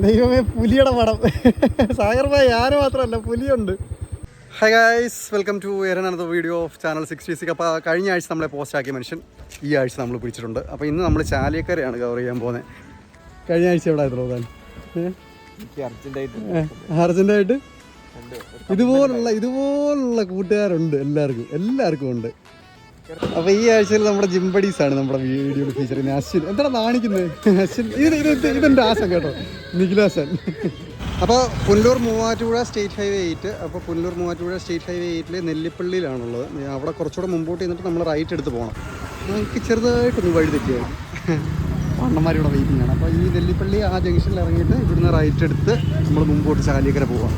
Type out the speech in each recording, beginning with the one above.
ദൈവമേ, പുലിയുടെ പടം. സാഗർ ഭായ് ആര് മാത്രമല്ല, പുലിയുണ്ട്. ഹൈ ഗൈസ്, വെൽക്കം ടു എറണാകുളത്തെ വീഡിയോ ഓഫ് ചാനൽ 66. അപ്പോൾ കഴിഞ്ഞ ആഴ്ച നമ്മളെ പോസ്റ്റ് ആക്കിയ മനുഷ്യൻ ഈ ആഴ്ച നമ്മൾ പിടിച്ചിട്ടുണ്ട്. അപ്പോൾ ഇന്ന് നമ്മൾ ചാലിയക്കരയാണ് കവർ ചെയ്യാൻ പോകുന്നത്. കഴിഞ്ഞ ആഴ്ച എവിടെ ആയിരുന്നു പോകാൻ? അർജൻറ്റായിട്ട് ഇതുപോലുള്ള കൂട്ടുകാരുണ്ട്, എല്ലാവർക്കും ഉണ്ട്. അപ്പോൾ ഈ ആഴ്ചയിൽ നമ്മുടെ ജിംബഡീസാണ് നമ്മുടെ വീഡിയോയിൽ ഫീച്ചർ ചെയ്യുന്നത്. അശ്വിൻ എന്താണ് നാണിക്കുന്നത്? അശ്വിൻ ഇതെൻ്റെ ആശൻ കേട്ടോ, നിഖിലാശൻ. അപ്പോൾ പുനലൂർ മൂവാറ്റുപുഴ സ്റ്റേറ്റ് ഹൈവേ 8. അപ്പോൾ പുനലൂർ മൂവാറ്റുപുഴ സ്റ്റേറ്റ് ഹൈവേ 8 നെല്ലിപ്പള്ളിയിലാണുള്ളത്. അവിടെ കുറച്ചുകൂടെ മുമ്പോട്ട് നിന്നിട്ട് നമ്മൾ റൈറ്റ് എടുത്ത് പോകണം. നമുക്ക് ചെറുതായിട്ടൊന്ന് വഴി തെറ്റിയായി, അണ്ണന്മാരിവിടെ വെയിറ്റിംഗ് ആണ്. അപ്പോൾ ഈ നെല്ലിപ്പള്ളി ആ ജംഗ്ഷനിൽ ഇറങ്ങിയിട്ട് ഇവിടുന്ന് റൈറ്റ് എടുത്ത് നമ്മൾ മുമ്പോട്ട് ചാലിയക്കര പോകാം.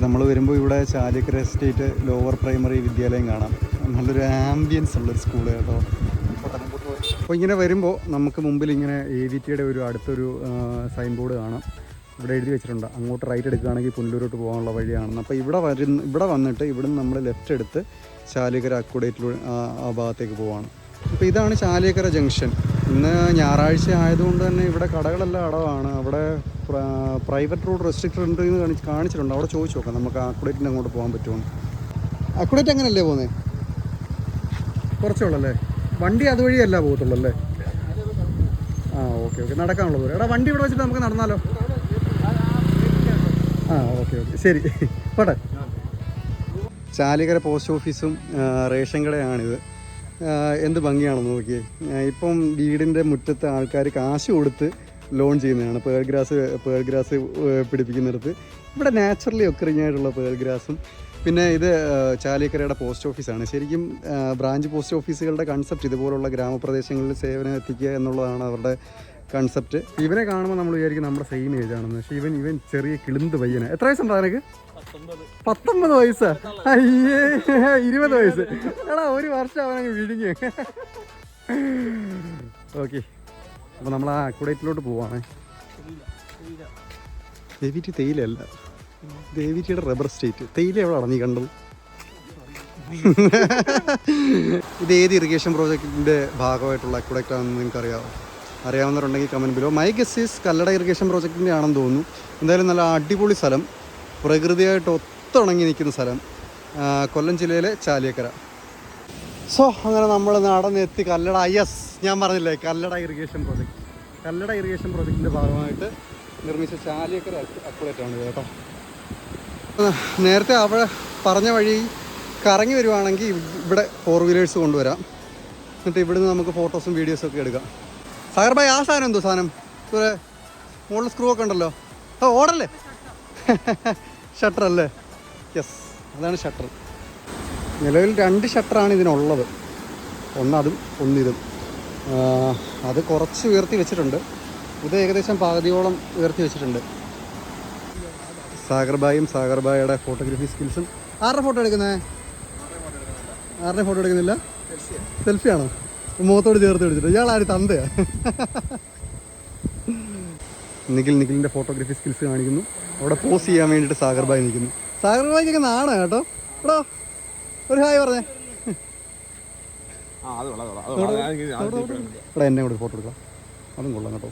നമ്മൾ വരുമ്പോൾ ഇവിടെ ചാലിയക്കര എസ്റ്റേറ്റ് ലോവർ പ്രൈമറി വിദ്യാലയം കാണാം. നല്ലൊരു ആംബിയൻസ് ഉള്ളൊരു സ്കൂൾ കേട്ടോ. അപ്പോൾ ഇങ്ങനെ വരുമ്പോൾ നമുക്ക് മുമ്പിൽ ഇങ്ങനെ AVTയുടെ ഒരു അടുത്തൊരു സൈൻ ബോർഡ് കാണാം. ഇവിടെ എഴുതി വെച്ചിട്ടുണ്ട് അങ്ങോട്ട് റൈറ്റ് എടുക്കുകയാണെങ്കിൽ പുനലൂരോട്ട് പോകാനുള്ള വഴിയാണെന്ന്. അപ്പോൾ ഇവിടെ വന്നിട്ട് ഇവിടുന്ന് നമ്മൾ ലെഫ്റ്റ് എടുത്ത് ചാലിയക്കര അക്കുഡേറ്റിലൂടെ ആ ഭാഗത്തേക്ക് പോവാണ്. അപ്പോൾ ഇതാണ് ചാലിയക്കര ജംഗ്ഷൻ. ഇന്ന് ഞായറാഴ്ച ആയതുകൊണ്ട് തന്നെ ഇവിടെ കടകളെല്ലാം അടവാണ്. അവിടെ പ്രൈവറ്റ് റോഡ് റെസ്ട്രിക്റ്റഡ് ഉണ്ട് എന്ന് കാണിച്ചിട്ടുണ്ട്. അവിടെ ചോദിച്ചു നോക്കാം നമുക്ക് അക്കുഡേറ്റിൻ്റെ അങ്ങോട്ട് പോകാൻ പറ്റുമോ. അക്കുഡേറ്റ് അങ്ങനല്ലേ പോകുന്നത്? കുറച്ചേ ഉള്ളല്ലേ വണ്ടി? അതുവഴിയല്ല പോകത്തുള്ളൂ അല്ലേ? ആ ഓക്കെ നടക്കാനുള്ള ദൂരം. എടാ വണ്ടി ഇവിടെ വെച്ചിട്ട് നമുക്ക് നടന്നാലോ? ആ ഓക്കെ ശരി പോട്ടെ. ചാലിയക്കര പോസ്റ്റ് ഓഫീസും റേഷൻ കടയാണിത്. എന്ത് ഭംഗിയാണെന്ന് നോക്കിയേ. ഇപ്പം വീടിൻ്റെ മുറ്റത്ത് ആൾക്കാർ കാശ് കൊടുത്ത് ലോൺ ചെയ്യുന്നതാണ് പേൾ ഗ്രാസ് പിടിപ്പിക്കുന്നിടത്ത്. ഇവിടെ നാച്ചുറലി ഒക്കറിങ് ആയിട്ടുള്ള പേൾ ഗ്രാസും. പിന്നെ ഇത് ചാലിയക്കരയുടെ പോസ്റ്റ് ഓഫീസാണ്. ശരിക്കും ബ്രാഞ്ച് പോസ്റ്റ് ഓഫീസുകളുടെ കൺസെപ്റ്റ് ഇതുപോലുള്ള ഗ്രാമപ്രദേശങ്ങളിൽ സേവനം എത്തിക്കുക എന്നുള്ളതാണ് അവരുടെ കൺസെപ്റ്റ്. ഇവനെ കാണുമ്പോൾ നമ്മൾ വിചാരിക്കും നമ്മുടെ സെയിം ഏജ് ആണെന്ന്. പക്ഷേ ഇവൻ ചെറിയ കിളിന്ത് പയ്യനെ. എത്ര വയസ്സുണ്ടോ നിനക്ക്? 19 വയസ്സാ? അയ്യേ 20 വയസ്സ്. എടാ ഒരു വർഷം അവനങ്ങ് വിഴുങ്ങി. ഓക്കെ, അപ്പോൾ നമ്മൾ ആ അക്കുഡേറ്റിലോട്ട് പോവാണേ. AVT തേയിലല്ല, AVTയുടെ റബ്ബർ എസ്റ്റേറ്റ്. തേയില എവിടെ അടഞ്ഞി കണ്ടത്? ഇത് ഏത് ഇറിഗേഷൻ പ്രോജക്റ്റിൻ്റെ ഭാഗമായിട്ടുള്ള അക്വഡക്റ്റാണെന്ന് നിങ്ങൾക്ക് അറിയാവുന്നവരുണ്ടെങ്കിൽ comment below. My guess is Kallada irrigation പ്രോജക്റ്റിൻ്റെ ആണെന്ന് തോന്നുന്നു. എന്തായാലും നല്ല അടിപൊളി സ്ഥലം, പ്രകൃതിയായിട്ട് ഒത്തിണങ്ങി നിൽക്കുന്ന സ്ഥലം, കൊല്ലം ജില്ലയിലെ ചാലിയക്കര. സോ അങ്ങനെ നമ്മൾ നടന്നെത്തി കല്ലട. യെസ്, ഞാൻ പറഞ്ഞില്ലേ കല്ലട ഇറിഗേഷൻ പ്രോജക്റ്റിൻ്റെ ഭാഗമായിട്ട് നിർമ്മിച്ച ചാലിയക്കര അക്വഡക്റ്റാണ് കേട്ടോ. നേരത്തെ അവിടെ പറഞ്ഞ വഴി കറങ്ങി വരുവാണെങ്കിൽ ഇവിടെ 4 വീലേഴ്സ് കൊണ്ടുവരാം. എന്നിട്ട് ഇവിടുന്ന് നമുക്ക് ഫോട്ടോസും വീഡിയോസും ഒക്കെ എടുക്കാം. സാഗർ ഭായ്, ആ സാധനം എന്തോ സാധനം? ഇവിടെ മുകളിൽ സ്ക്രൂ ഒക്കെ ഉണ്ടല്ലോ. ഓടല്ലേ? ഷട്ടർ അല്ലേ? യെസ്, അതാണ് ഷട്ടർ. നിലവിൽ 2 ഷട്ടറാണ് ഇതിനുള്ളത്. ഒന്നതും ഒന്നിതും. അത് കുറച്ച് ഉയർത്തി വെച്ചിട്ടുണ്ട്. ഇത് ഏകദേശം പാതിയോളം ഉയർത്തി വെച്ചിട്ടുണ്ട്. സാഗർ ഭായിയുടെ ഫോട്ടോഗ്രാഫി സ്കിൽസും. ആരുടെ ഫോട്ടോ എടുക്കുന്നത്? ആരുടെ ഫോട്ടോ എടുക്കുന്നില്ല? സെൽഫിയാണോ? മുഖത്തോട് ചേർത്ത് പിടിച്ചിട്ട്. ഇയാൾ ആര്, തന്തയാ? നിഖിലിൻ്റെ ഫോട്ടോഗ്രാഫി സ്കിൽസ് കാണിക്കുന്നു. അവിടെ പോസ്റ്റ് ചെയ്യാൻ വേണ്ടിയിട്ട് സാഗർ ഭായ് നിൽക്കുന്നു. സാഗർ ഭായിക്കൊക്കെ നാണോ കേട്ടോ. എടോ ഒരു ഹായ് പറഞ്ഞേ. ഇവിടെ എന്നെ കൂടെ ഫോട്ടോ എടുക്കാം, അതും കൊള്ളാം കേട്ടോ.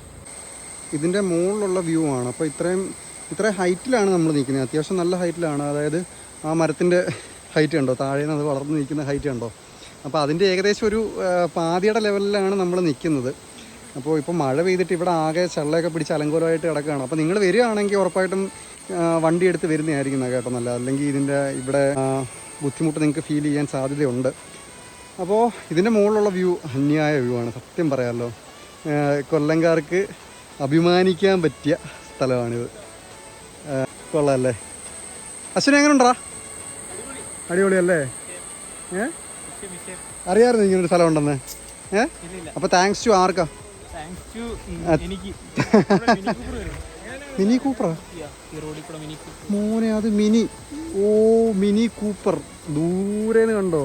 ഇതിൻ്റെ മുകളിലുള്ള വ്യൂ ആണ്. അപ്പോൾ ഇത്ര ഹൈറ്റിലാണ് നമ്മൾ നിൽക്കുന്നത്. അത്യാവശ്യം നല്ല ഹൈറ്റിലാണ്. അതായത് ആ മരത്തിൻ്റെ ഹൈറ്റ് കണ്ടോ, താഴേന്ന് അത് വളർന്ന് നിൽക്കുന്ന ഹൈറ്റ് കണ്ടോ. അപ്പോൾ അതിൻ്റെ ഏകദേശം ഒരു പാതിയുടെ ലെവലിലാണ് നമ്മൾ നിൽക്കുന്നത്. അപ്പോൾ ഇപ്പോൾ മഴ പെയ്തിട്ട് ഇവിടെ ആകെ ചള്ളയൊക്കെ പിടിച്ച് അലങ്കോലമായിട്ട് കിടക്കുകയാണ്. അപ്പോൾ നിങ്ങൾ വരികയാണെങ്കിൽ ഉറപ്പായിട്ടും വണ്ടി എടുത്ത് വരുന്നതായിരിക്കും കേട്ടോ നല്ല. അല്ലെങ്കിൽ ഇവിടെ ബുദ്ധിമുട്ട് നിങ്ങൾക്ക് ഫീൽ ചെയ്യാൻ സാധ്യതയുണ്ട്. അപ്പോൾ ഇതിൻ്റെ മുകളിലുള്ള വ്യൂ അന്യായ വ്യൂ ആണ്, സത്യം പറയാമല്ലോ. കൊല്ലംകാർക്ക് അഭിമാനിക്കാൻ പറ്റിയ സ്ഥലമാണിത്. കൊള്ളാമല്ലേ? അശ്വിനി എങ്ങനെ ഉണ്ടാ? അടിപൊളിയല്ലേ? അറിയാമായിരുന്നു ഇങ്ങനൊരു സ്ഥലം ഉണ്ടെന്ന്? അപ്പോൾ താങ്ക്സ് ടു ആർക്കാ? മിനി കൂപ്പറാ മോനെ? അത് മിനി കൂപ്പർ ദൂരേന്ന് കണ്ടോ?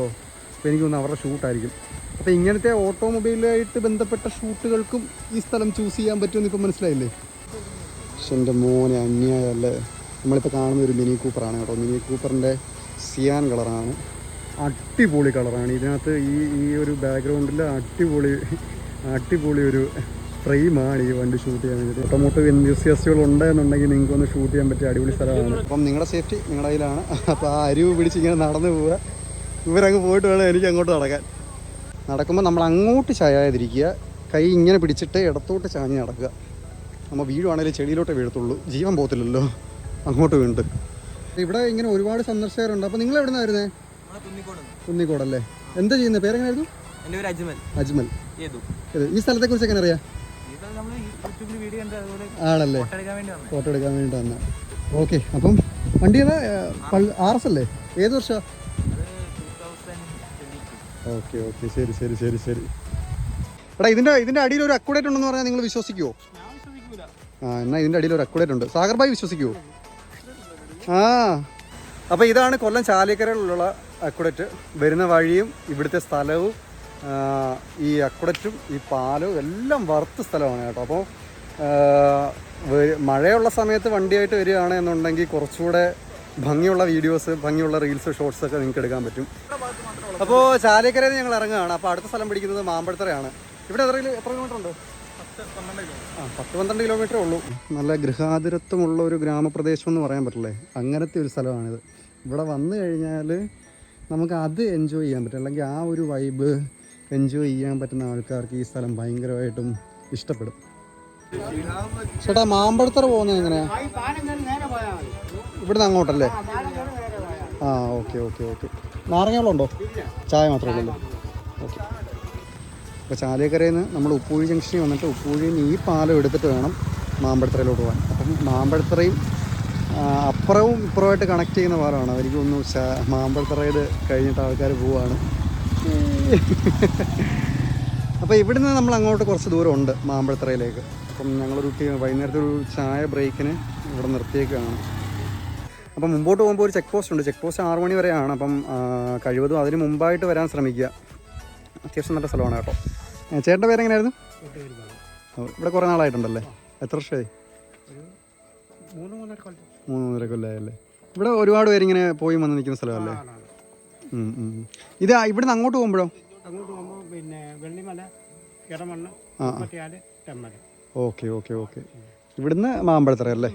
അപ്പോൾ എനിക്ക് തോന്നുന്നു അവരുടെ ഷൂട്ടായിരിക്കും. അപ്പോൾ ഇങ്ങനത്തെ ഓട്ടോമൊബൈലായിട്ട് ബന്ധപ്പെട്ട ഷൂട്ടുകൾക്കും ഈ സ്ഥലം ചൂസ് ചെയ്യാൻ പറ്റുമെന്ന് ഇപ്പം മനസ്സിലായില്ലേ? പക്ഷെ എൻ്റെ മോനെ അന്യായമല്ലേ. നമ്മളിപ്പോൾ കാണുന്ന ഒരു മിനി കൂപ്പറാണ് കേട്ടോ. മിനി കൂപ്പറിൻ്റെ സിയാൻ കളറാണ്. അടിപൊളി കളറാണ്. ഇതിനകത്ത് ഈ ഒരു ബാക്ക്ഗ്രൗണ്ടിൽ അടിപൊളി ഒരു ഫ്രെയിമാണ് ഈ വണ്ടി ഷൂട്ട് ചെയ്യാൻ വേണ്ടിയിട്ട്. ഓട്ടോമോട്ടീവ് എൻതൂസിയാസ്റ്റുകൾ ഉണ്ടെന്നുണ്ടെങ്കിൽ നിങ്ങൾക്ക് ഒന്ന് ഷൂട്ട് ചെയ്യാൻ പറ്റിയ അടിപൊളി സ്ഥലമാണ്. അപ്പം നിങ്ങളുടെ സേഫ്റ്റി നിങ്ങളുടെ കയ്യിലാണ്. അപ്പോൾ ആ അരിവ് പിടിച്ച് ഇങ്ങനെ നടന്നു പോവുക. ഇവരങ്ങ് പോയിട്ട് വേണം എനിക്ക് അങ്ങോട്ട് നടക്കാൻ. നടക്കുമ്പോൾ നമ്മൾ അങ്ങോട്ട് ചായാതിരിക്കുക, കൈ ഇങ്ങനെ പിടിച്ചിട്ട് ഇടത്തോട്ട് ചാഞ്ഞ് നടക്കുക. നമ്മൾ വീഴുവാണെങ്കിൽ ചെടിയിലോട്ടേ വീഴത്തുള്ളൂ, ജീവൻ പോകത്തില്ലല്ലോ അങ്ങോട്ട് വീണിട്ട്. ഇവിടെ ഇങ്ങനെ ഒരുപാട് സന്ദർശകരുണ്ട്. അപ്പോൾ നിങ്ങൾ എവിടെ നിന്നാണ് വരുന്നത്? കുന്നിക്കോടല്ലേ. എന്താ ചെയ്യുന്നത്? പേരെങ്ങനെയായിരുന്നു? എൻ്റെ പേര് അജ്മൽ. ഈ സ്ഥലത്തെക്കുറിച്ച് എങ്ങനെ അറിയാം? ആണല്ലേ, ഫോട്ടോ എടുക്കാൻ വേണ്ടി വന്ന. ഓക്കെ, അപ്പം വണ്ടി RS അല്ലേ? ഏത് വർഷമാണ്? ഓക്കെ ഓക്കെ, ശരി ശരി ശരി ശരി. എടാ ഇതിൻ്റെ അടിയിൽ ഒരു അക്യുഡേറ്റ് ഉണ്ടെന്ന് പറഞ്ഞാൽ നിങ്ങൾ വിശ്വസിക്കുമോ? എന്നാൽ ഇതിൻ്റെ അടിയിൽ ഒരു അക്യുഡേറ്റ് ഉണ്ട്. സാഗർ ഭായി വിശ്വസിക്കുമോ? അപ്പോൾ ഇതാണ് കൊല്ലം ചാലിക്കരയിലുള്ള അക്യുഡേറ്റ്. വരുന്ന വഴിയും ഇവിടുത്തെ സ്ഥലവും ഈ അക്യുഡേറ്റും ഈ പാലവും എല്ലാം വർത്ത് സ്ഥലമാണ് കേട്ടോ. അപ്പോൾ മഴയുള്ള സമയത്ത് വണ്ടിയായിട്ട് വരികയാണെന്നുണ്ടെങ്കിൽ കുറച്ചുകൂടെ ഭംഗിയുള്ള വീഡിയോസ്, ഭംഗിയുള്ള റീൽസ്, ഷോർട്സ് ഒക്കെ നിങ്ങൾക്ക് എടുക്കാൻ പറ്റും. അപ്പോൾ ചാലിക്കരയിൽ ഞങ്ങൾ ഇറങ്ങുകയാണ്. അപ്പോൾ അടുത്ത സ്ഥലം പിടിക്കുന്നത് മാമ്പഴത്തറയാണ്. ഇവിടെ എത്ര കിലോമീറ്റർ ഉണ്ട്? 10-12 കിലോമീറ്ററേ ഉള്ളൂ. നല്ല ഗൃഹാതുരത്വമുള്ള ഒരു ഗ്രാമപ്രദേശം എന്ന് പറയാൻ പറ്റില്ലേ, അങ്ങനത്തെ ഒരു സ്ഥലമാണിത്. ഇവിടെ വന്നു കഴിഞ്ഞാൽ നമുക്ക് അത് എൻജോയ് ചെയ്യാൻ പറ്റും, അല്ലെങ്കിൽ ആ ഒരു വൈബ് എൻജോയ് ചെയ്യാൻ പറ്റുന്ന ആൾക്കാർക്ക് ഈ സ്ഥലം ഭയങ്കരമായിട്ടും ഇഷ്ടപ്പെടും. ചേട്ടാ, മാമ്പഴത്തറ പോകുന്നത് എങ്ങനെയാണ്? ഇവിടുന്ന് അങ്ങോട്ടല്ലേ? Okay okay okay. നാരങ്ങകളുണ്ടോ? ചായ മാത്രമേ ഉള്ളൂ. ഓക്കെ. അപ്പോൾ ചാലിയക്കരയിൽ നിന്ന് നമ്മൾ ഉപ്പൂഴി ജംഗ്ഷനിൽ വന്നിട്ട് ഉപ്പൂഴിയിൽ നിന്ന് ഈ പാലം എടുത്തിട്ട് വേണം മാമ്പഴത്തറയിലോട്ട് പോകാൻ. അപ്പം മാമ്പഴത്തറയും അപ്പുറവും ഇപ്പുറമായിട്ട് കണക്ട് ചെയ്യുന്ന പാലമാണ്. എനിക്കൊന്ന് മാമ്പഴത്തറയിൽ കഴിഞ്ഞിട്ട് ആൾക്കാർ പോവുകയാണ്. അപ്പോൾ ഇവിടുന്ന് നമ്മൾ അങ്ങോട്ട് കുറച്ച് ദൂരമുണ്ട് മാമ്പഴത്തറയിലേക്ക്. അപ്പം ഞങ്ങളൊരു വൈകുന്നേരത്തെ ഒരു ചായ ബ്രേക്കിന് ഇവിടെ നിർത്തിയേക്കാണ്. അപ്പം മുമ്പോട്ട് പോകുമ്പോൾ ഒരു ചെക്ക് പോസ്റ്റ് ഉണ്ട്. ചെക്ക് പോസ്റ്റ് 6 മണി വരെയാണ്. അപ്പം കഴിവതും അതിന് മുമ്പായിട്ട് വരാൻ ശ്രമിക്കുക. അത്യാവശ്യം നല്ല സ്ഥലമാണ് കേട്ടോ. ചേട്ടൻ്റെ പേരെങ്ങനെയായിരുന്നു? ഇവിടെ കുറേ നാളായിട്ടുണ്ടല്ലേ? എത്ര വർഷമായി? 3-3.5 കൊല്ലമായല്ലേ? ഇവിടെ ഒരുപാട് പേരിങ്ങനെ പോയി വന്ന് നിൽക്കുന്ന സ്ഥലമല്ലേ? ഇത് ഇവിടുന്ന് അങ്ങോട്ട് പോകുമ്പോഴോ? പിന്നെ Vellimala, Edamon, okay okay okay. ഇവിടുന്ന് മാമ്പഴത്തറ അല്ലേ?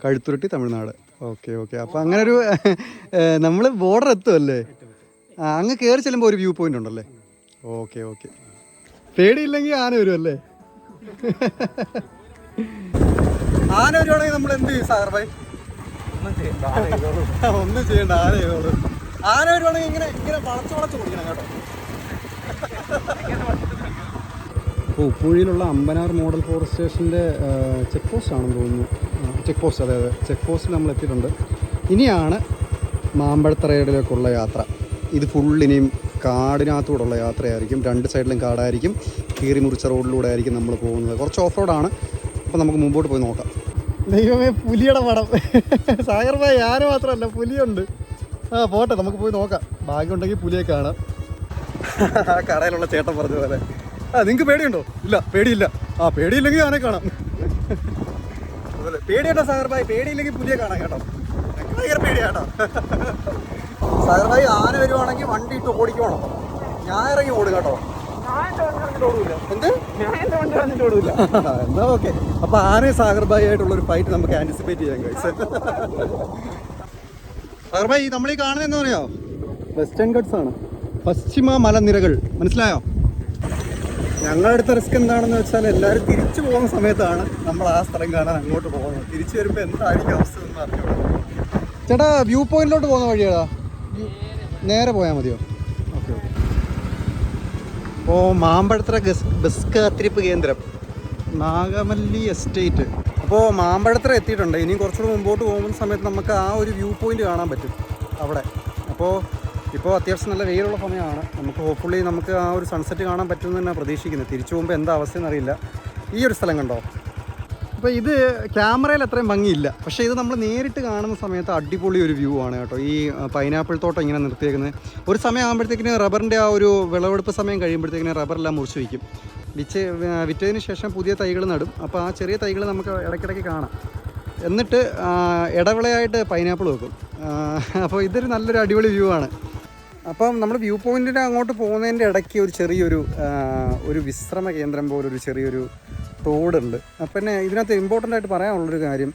കഴുത്തുരുട്ടി തമിഴ്നാട്. Okay okay. അപ്പോൾ അങ്ങനെ ഒരു നമ്മൾ ബോർഡർ എത്തുമല്ലേ? അങ്ങ് കയറി ചെല്ലുമ്പോൾ ഒരു വ്യൂ പോയിന്റ് ഉണ്ടല്ലേ? Okay okay. പേടിയില്ലെങ്കിൽ ആന വരുമല്ലേ? ആന വരുവാണെങ്കിൽ നമ്മൾ എന്ത് ചെയ്യും സാഗർ ഭായി? ഒന്നും ചെയ്യണ്ട, ആന ചെയ്തോളൂ. ആന വരുവാണെങ്കിൽ ഇങ്ങനെ ഇങ്ങനെ വളച്ച് കൊടുക്കണം കേട്ടോ. അപ്പോൾ ഉപ്പൂഴിയിലുള്ള അമ്പനാർ മോഡൽ ഫോറസ്റ്റ് സ്റ്റേഷൻ്റെ ചെക്ക് പോസ്റ്റ് ആണെന്ന് തോന്നുന്നു. ചെക്ക് പോസ്റ്റ്, അതെ ചെക്ക് പോസ്റ്റിൽ നമ്മൾ എത്തിയിട്ടുണ്ട്. ഇനിയാണ് മാമ്പഴത്തറയിലേക്കുള്ള യാത്ര. ഇത് ഫുള്ളിനിയും കാടിനകത്തൂടെയുള്ള യാത്രയായിരിക്കും. 2 സൈഡിലും കാടായിരിക്കും. കീറി മുറിച്ച റോഡിലൂടെ ആയിരിക്കും നമ്മൾ പോകുന്നത്. കുറച്ച് ഓഫ് റോഡാണ്. അപ്പോൾ നമുക്ക് മുമ്പോട്ട് പോയി നോക്കാം. ദൈവമേ, പുലിയുടെ പടം! സാഗർ ഭായി, ആന മാത്രമല്ല പുലിയുണ്ട്. പോട്ടെ, നമുക്ക് പോയി നോക്കാം. ഭാഗ്യമുണ്ടെങ്കിൽ പുലിയെ കാണാം. കടയിലുള്ള ചേട്ടൻ പറഞ്ഞ പോലെ. നിങ്ങൾക്ക് പേടിയുണ്ടോ? ഇല്ല, പേടിയില്ല. പേടിയില്ലെങ്കിൽ ആനെ കാണാം. പേടിയാട്ടോ സാഗർ ഭായി, പേടിയില്ലെങ്കിൽ പുലിയെ കാണാം കേട്ടോ. ഭയങ്കര പേടിയാട്ടോ സാഗർ ഭായി. ആന വരുവാണെങ്കിൽ വണ്ടി ഇട്ട് ഓടിക്കണം. ഞാൻ ഇറങ്ങി ഓടും കേട്ടോ. എന്ത്? എന്നാ ഓക്കെ. അപ്പൊ ആനയും സാഗർ ഭായി ആയിട്ടുള്ള ഒരു ഫൈറ്റ് നമുക്ക് ആന്റിസിപ്പേറ്റ് ചെയ്യാൻ കഴിച്ചു. സാഗർ ഭായി, നമ്മളീ കാണുന്നത് എന്താ പറയാ? വെസ്റ്റേൺ ഗട്ട്സ് ആണ്, പശ്ചിമ മലനിരകൾ. മനസ്സിലായോ? ഞങ്ങളടുത്ത റിസ്ക് എന്താണെന്ന് വെച്ചാൽ എല്ലാവരും തിരിച്ചു പോകുന്ന സമയത്താണ് നമ്മൾ ആ സ്ഥലം കാണാൻ അങ്ങോട്ട് പോകുന്നത്. തിരിച്ചു വരുമ്പോൾ എന്തായിരിക്കും അവസ്ഥ എന്ന് അറിഞ്ഞോളൂ. ചേട്ടാ, വ്യൂ പോയിന്റിലോട്ട് പോകുന്ന വഴിയാടാ? നേരെ പോയാൽ മതിയോ? Okay okay. അപ്പോൾ മാമ്പഴത്തറ ബസ് കാത്തിരിപ്പ് കേന്ദ്രം, നാഗമല്ലി എസ്റ്റേറ്റ്. അപ്പോൾ മാമ്പഴത്തറ എത്തിയിട്ടുണ്ട്. ഇനിയും കുറച്ചുകൂടെ മുമ്പോട്ട് പോകുന്ന സമയത്ത് നമുക്ക് ആ ഒരു വ്യൂ പോയിന്റ് കാണാൻ പറ്റും അവിടെ. ഇപ്പോൾ അത്യാവശ്യം നല്ല വെയിലുള്ള സമയമാണ്. നമുക്ക് ഹോപ്പ്ഫുള്ളി നമുക്ക് ആ ഒരു സൺസെറ്റ് കാണാൻ പറ്റുമെന്ന് തന്നെ പ്രതീക്ഷിക്കുന്നത്. തിരിച്ചു പോകുമ്പോൾ എന്താ അവസ്ഥയെന്ന് അറിയില്ല. ഈ ഒരു സ്ഥലം കണ്ടോ? അപ്പോൾ ഇത് ക്യാമറയിൽ അത്രയും ഭംഗിയില്ല, പക്ഷേ ഇത് നമ്മൾ നേരിട്ട് കാണുന്ന സമയത്ത് അടിപൊളി ഒരു വ്യൂ ആണ് കേട്ടോ. ഈ പൈനാപ്പിൾ തോട്ടം ഇങ്ങനെ നിർത്തിയേക്കുന്നത്. ഒരു സമയം ആകുമ്പോഴത്തേക്കിന് റബ്ബറിൻ്റെ ആ ഒരു വിളവെടുപ്പ് സമയം കഴിയുമ്പോഴത്തേക്കിന് റബ്ബറെല്ലാം മുറിച്ച് വയ്ക്കും. വിറ്റതിന് ശേഷം പുതിയ തൈകൾ നടും. അപ്പോൾ ആ ചെറിയ തൈകൾ നമുക്ക് ഇടയ്ക്കിടയ്ക്ക് കാണാം. എന്നിട്ട് ഇടവിളയായിട്ട് പൈനാപ്പിൾ വെക്കും. അപ്പോൾ ഇതൊരു നല്ലൊരു അടിപൊളി വ്യൂ ആണ്. അപ്പം നമ്മൾ വ്യൂ പോയിന്റിൻ്റെ അങ്ങോട്ട് പോകുന്നതിൻ്റെ ഇടയ്ക്ക് ഒരു ചെറിയൊരു ഒരു വിശ്രമ കേന്ദ്രം പോലൊരു ചെറിയൊരു തോടുണ്ട്. പിന്നെ ഇതിനകത്ത് ഇമ്പോർട്ടൻ്റ് ആയിട്ട് പറയാനുള്ളൊരു കാര്യം,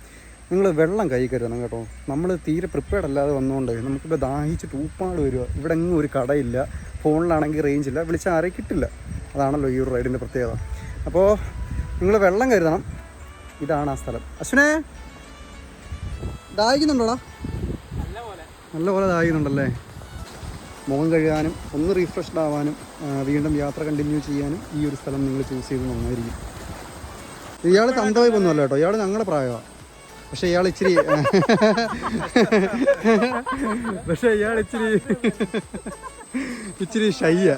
നിങ്ങൾ വെള്ളം കൈ കരുതണം കേട്ടോ. നമ്മൾ തീരെ പ്രിപ്പയർഡ് അല്ലാതെ വന്നുകൊണ്ട് നമുക്കിപ്പോൾ ദാഹിച്ചിട്ട് ഊപ്പാട് വരിക. ഇവിടെ എങ്ങും ഒരു കടയില്ല, ഫോണിലാണെങ്കിൽ റേഞ്ച് ഇല്ല, വിളിച്ചാൽ ആരെയും കിട്ടില്ല. അതാണല്ലോ ഈ ഒരു റൈഡിൻ്റെ പ്രത്യേകത. അപ്പോൾ നിങ്ങൾ വെള്ളം കരുതണം. ഇതാണ് ആ സ്ഥലം. അശ്വിനെ ദാഹിക്കുന്നുണ്ടോടാ? നല്ലപോലെ ദാഹിക്കുന്നുണ്ടല്ലേ? മുഖം കഴുകാനും ഒന്ന് റീഫ്രഷ്ഡ് ആവാനും വീണ്ടും യാത്ര കണ്ടിന്യൂ ചെയ്യാനും ഈ ഒരു സ്ഥലം നിങ്ങൾ ചൂസ് ചെയ്ത് നന്നായിരിക്കും. ഇയാൾ തന്തവൈബൊന്നുമല്ല കേട്ടോ, ഇയാൾ ഞങ്ങളുടെ പ്രായമാണ്. പക്ഷേ ഇയാൾ ഇച്ചിരി ഇച്ചിരി ഷയ്യ.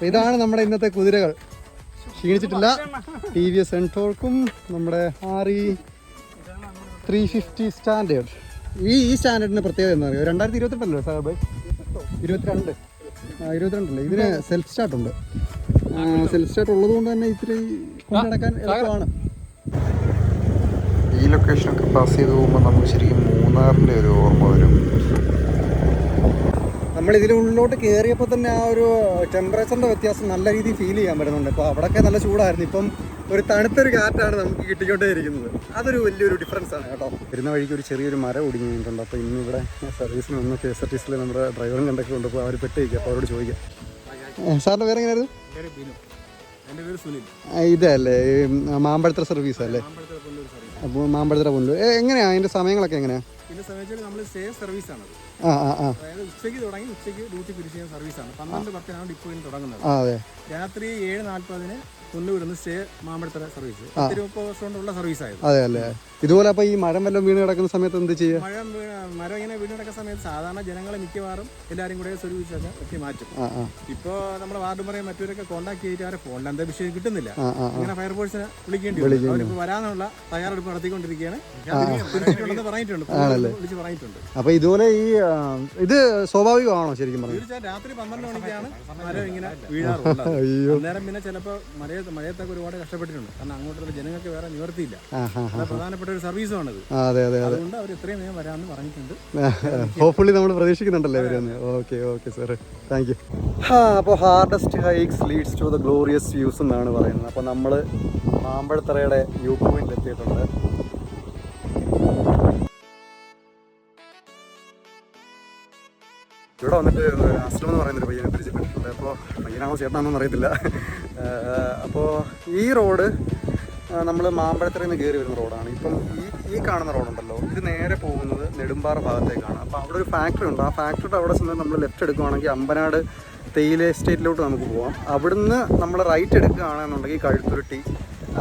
ഇതാണ് നമ്മുടെ ഇന്നത്തെ കുതിരകൾ. ക്ഷീണിച്ചിട്ടില്ല. TVS എൻടോർക്കും നമ്മുടെ RE 350 സ്റ്റാൻഡേർഡ്. ഈ സ്റ്റാൻഡേർഡിന് പ്രത്യേകത എന്താ പറയുക? 2022 സാർ ബൈ 22 ഇതിന് സെൽഫ് സ്റ്റാർട്ട് ഉണ്ട്. സെൽഫ് സ്റ്റാർട്ട് ഉള്ളത് കൊണ്ട് തന്നെ ഇത്തിരി കൊണ്ടു നടക്കാൻ എളുപ്പമാണ്. ഈ ലൊക്കേഷനൊക്കെ പാസ് ചെയ്ത് പോകുമ്പോൾ നമുക്ക് ശരിക്കും മൂന്നാറിൻ്റെ ഒരു ഓർമ്മ വരും. നമ്മൾ ഇതിനുള്ളിലോട്ട് കയറിയപ്പോൾ തന്നെ ആ ഒരു ടെമ്പറേച്ചറിൻ്റെ വ്യത്യാസം നല്ല രീതിയിൽ ഫീൽ ചെയ്യാൻ പറ്റുന്നുണ്ട്. ഇപ്പോൾ അവിടെയൊക്കെ നല്ല ചൂടായിരുന്നു, ഇപ്പം ഒരു തണുത്തൊരു കാറ്റാണ് നമുക്ക് കിട്ടിക്കൊണ്ടേ ഇരിക്കുന്നത്. അതൊരു വലിയൊരു ഡിഫറൻസ് ആണ് കേട്ടോ. വരുന്ന വഴിക്ക് ഒരു ചെറിയൊരു മരം ഒടിഞ്ഞു കഴിഞ്ഞിട്ടുണ്ട്. അപ്പോൾ ഇന്നിവിടെ സർവീസിൽ നിന്ന് KSRTCയിൽ നമ്മുടെ ഡ്രൈവറും കണ്ടൊക്കെ ഉണ്ട്. അപ്പോൾ അവർ പെട്ടിരിക്കുക. അപ്പോൾ അവരോട് ചോദിക്കാം. സാറിൻ്റെ പേര് എങ്ങനെയായിരുന്നു? ഇതല്ലേ മാമ്പഴത്തറ സർവീസ് അല്ലേ? അപ്പോൾ മാമ്പഴത്തറ പുല്ലൂർ എങ്ങനെയാണ് അതിൻ്റെ സമയങ്ങളൊക്കെ എങ്ങനെയാണ്? ഇതിനെ സംബന്ധിച്ച് നമ്മൾ സേഫ് സർവീസാണ്. അതായത് ഉച്ചയ്ക്ക് തുടങ്ങി ഉച്ചയ്ക്ക് ഡ്യൂട്ടി ഫിനിഷ് ചെയ്യുന്ന സർവീസാണ്. 12:10 ഡിപ്പോയിൽ തുടങ്ങുന്നത്. രാത്രി 7:40 കൊണ്ടുവിടുന്ന സ്റ്റേ മാമ്പഴത്തറ സർവീസ്. 30 വർഷം കൊണ്ടുള്ള സർവീസായിരുന്നു. അതെ അല്ലേ? ഇതുപോലെ അപ്പോൾ ഈ മരം വല്ലതും വീണ് കിടക്കുന്ന സമയത്ത് എന്ത് ചെയ്യുക? മരം ഇങ്ങനെ വീണ് കിടക്കുന്ന സമയത്ത് സാധാരണ ജനങ്ങളെ മിക്കവാറും എല്ലാവരും കൂടെ സർവീസൊക്കെ വെട്ടി മാറ്റും. ഇപ്പോൾ നമ്മൾ വാർഡ് പറയും മറ്റവരൊക്കെ കോൺടാക്ട് ചെയ്തിട്ട് അവരെ ഫോണിൽ എന്താ വിഷയം കിട്ടുന്നില്ല. അങ്ങനെ ഫയർഫോഴ്സിനെ വിളിക്കേണ്ടി വരും. അവരിപ്പോൾ വരാനുള്ള തയ്യാറെടുപ്പ് നടത്തിക്കൊണ്ടിരിക്കുകയാണ്. പറഞ്ഞിട്ടുണ്ട്, വിളിച്ച് പറഞ്ഞിട്ടുണ്ട്. അപ്പോൾ ഇതുപോലെ ഈ ഇത് സ്വാഭാവികമാണോ ശരിക്കും പറഞ്ഞു? തീർച്ചയായും രാത്രി 12 മണിക്കാണ് മരം ഇങ്ങനെ വീഴാറുള്ളത്. അന്നേരം പിന്നെ ചിലപ്പോൾ മഴയത്തൊക്കെ ഒരുപാട് കഷ്ടപ്പെട്ടിട്ടുണ്ട്. കാരണം അങ്ങോട്ടുള്ള ജനങ്ങൾക്ക് വേറെ നിവർത്തിയില്ല. പ്രധാനപ്പെട്ട ഒരു സർവീസുമാണിത്. അതുകൊണ്ട് അവർ എത്രയും വേഗം വരാമെന്ന് പറഞ്ഞിട്ടുണ്ട്. ഹോപ്പ്ഫുള്ളി നമ്മൾ പ്രതീക്ഷിക്കുന്നുണ്ടല്ലേ വരുന്നത്. Okay sir, thank you. അപ്പോൾ hardest hikes leads to the glorious views എന്നാണ് പറയുന്നത്. അപ്പോൾ നമ്മൾ മാമ്പഴത്തറയുടെ വ്യൂ പോയിന്റിൽ എത്തിയിട്ടുണ്ട്. ഇവിടെ വന്നിട്ട് അസ്ലം എന്ന് പറയുന്നൊരു പയ്യനെ പരിചയപ്പെട്ടിട്ടുണ്ട്. അപ്പോൾ പയ്യനാണോ ചേട്ടനാണെന്നൊന്നും അറിയത്തില്ല. അപ്പോൾ ഈ റോഡ് നമ്മൾ മാമ്പഴത്തറയിൽ നിന്ന് കയറി വരുന്ന റോഡാണ്. ഇപ്പം ഈ കാണുന്ന റോഡുണ്ടല്ലോ, ഇത് നേരെ പോകുന്നത് നെടുമ്പാറ ഭാഗത്തേക്കാണ്. അപ്പോൾ അവിടെ ഒരു ഫാക്ടറി ഉണ്ട്. ആ ഫാക്ടറിയുടെ അവിടെ ചെന്ന് നമ്മൾ ലെഫ്റ്റ് എടുക്കുകയാണെങ്കിൽ അമ്പനാട് തേയില എസ്റ്റേറ്റിലോട്ട് നമുക്ക് പോകാം. അവിടുന്ന് നമ്മൾ റൈറ്റ് എടുക്കുകയാണെന്നുണ്ടെങ്കിൽ കഴുത്തുരുട്ടി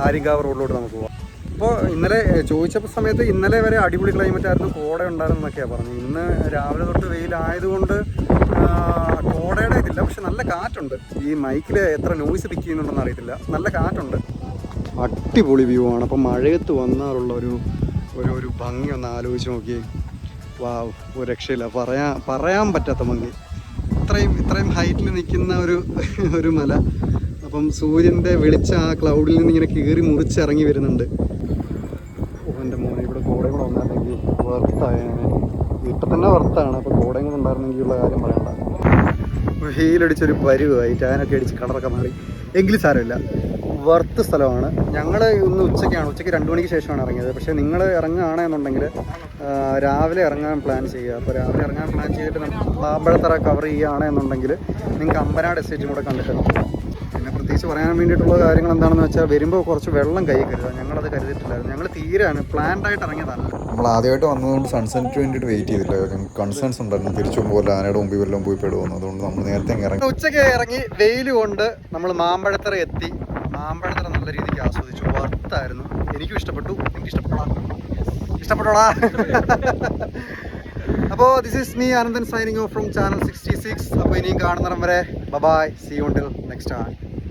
ആര്യങ്കാവ് റോഡിലോട്ട് നമുക്ക് പോകാം. അപ്പോൾ ഇന്നലെ ചോദിച്ചപ്പോൾ സമയത്ത് ഇന്നലെ വരെ അടിപൊളി ക്ലൈമറ്റ് ആയിരുന്നു, കോട ഉണ്ടായിരുന്നൊക്കെയാണ് പറഞ്ഞു. ഇന്ന് രാവിലെ തൊട്ട് വെയിലായതുകൊണ്ട് കോടയുടെ ഇതില്ല, പക്ഷെ നല്ല കാറ്റുണ്ട്. ഈ മൈക്കിൽ എത്ര നോയ്സ് പിക്ക് ചെയ്യുന്നുണ്ടെന്ന് അറിയത്തില്ല, നല്ല കാറ്റുണ്ട്. അടിപൊളി വ്യൂ ആണ്. അപ്പം മഴയത്ത് വന്നാലുള്ള ഒരു ഭംഗി ഒന്ന് ആലോചിച്ച് നോക്കി. ഒരു രക്ഷയില്ല, പറയാൻ പറ്റാത്ത ഭംഗി. ഇത്രയും ഹൈറ്റിൽ നിൽക്കുന്ന ഒരു മല. അപ്പം സൂര്യൻ്റെ വെളിച്ചം ആ ക്ലൗഡിൽ നിന്ന് ഇങ്ങനെ കീറി മുറിച്ചിറങ്ങി വരുന്നുണ്ട്. എൻ്റെ മോനെ, ഇവിടെ കോടയും കൂടെ വന്നിരുന്നെങ്കിൽ വറുത്തായാണ്. ഇപ്പം തന്നെ വറുത്താണ്. അപ്പോൾ കോടയും കൂടെ ഉണ്ടായിരുന്നെങ്കിൽ ഉള്ള കാര്യം പറയണ്ട. വെയിലടിച്ചൊരു പരുവായി, ടാനൊക്കെ അടിച്ച് കളറൊക്കെ മാറി. എങ്കിലും സാരമില്ല, വർത്ത് സ്ഥലമാണ്. ഞങ്ങൾ ഇന്ന് ഉച്ചയ്ക്ക് 2 മണിക്ക് ശേഷമാണ് ഇറങ്ങിയത്. പക്ഷേ നിങ്ങൾ ഇറങ്ങുകയാണെന്നുണ്ടെങ്കിൽ രാവിലെ ഇറങ്ങാൻ പ്ലാൻ ചെയ്യുക. അപ്പോൾ രാവിലെ ഇറങ്ങാൻ പ്ലാൻ ചെയ്തിട്ട് നമുക്ക് മാമ്പഴത്തറ കവർ ചെയ്യുകയാണെന്നുണ്ടെങ്കിൽ നിങ്ങൾക്ക് അമ്പനാട് എസ്റ്റേറ്റും കൂടെ കണ്ടിട്ടുണ്ട്. പിന്നെ പ്രത്യേകിച്ച് പറയാൻ വേണ്ടിയിട്ടുള്ള കാര്യങ്ങൾ എന്താണെന്ന് വെച്ചാൽ, വരുമ്പോൾ കുറച്ച് വെള്ളം കൈ കരുതുക. ഞങ്ങളത് കരുതിയിട്ടില്ലായിരുന്നു. ഞങ്ങൾ തീരെയാണ് പ്ലാൻഡായിട്ട് ഇറങ്ങിയതല്ല. നമ്മൾ ആദ്യമായിട്ട് വന്നതുകൊണ്ട് സൺസെറ്റിന് വേണ്ടിയിട്ട് വെയിറ്റ് ചെയ്തില്ല. ഞങ്ങൾക്ക് കൺസേൺസ് ഉണ്ടായിരുന്നു, തിരിച്ചു പോകുമ്പോൾ ആനയുടെ മുമ്പിൽ വല്ലതും പോയി പെടുമെന്ന്. അതുകൊണ്ട് നമ്മൾ നേരത്തെ ഇറങ്ങി. ഉച്ചയ്ക്ക് ഇറങ്ങി വെയിൽ കൊണ്ട് നമ്മൾ മാമ്പഴത്തറ എത്തി. മാമ്പഴത്തറ നല്ല രീതിക്ക് ആസ്വദിച്ചു. വർത്തായിരുന്നു. എനിക്കും ഇഷ്ടപ്പെട്ടു. ഇഷ്ടപ്പെട്ടോടാ? അപ്പോൾ this is me Anandan signing off from channel 66. അപ്പോൾ ഇനിയും കാണുന്നിടം വരെ bye, see you until next time.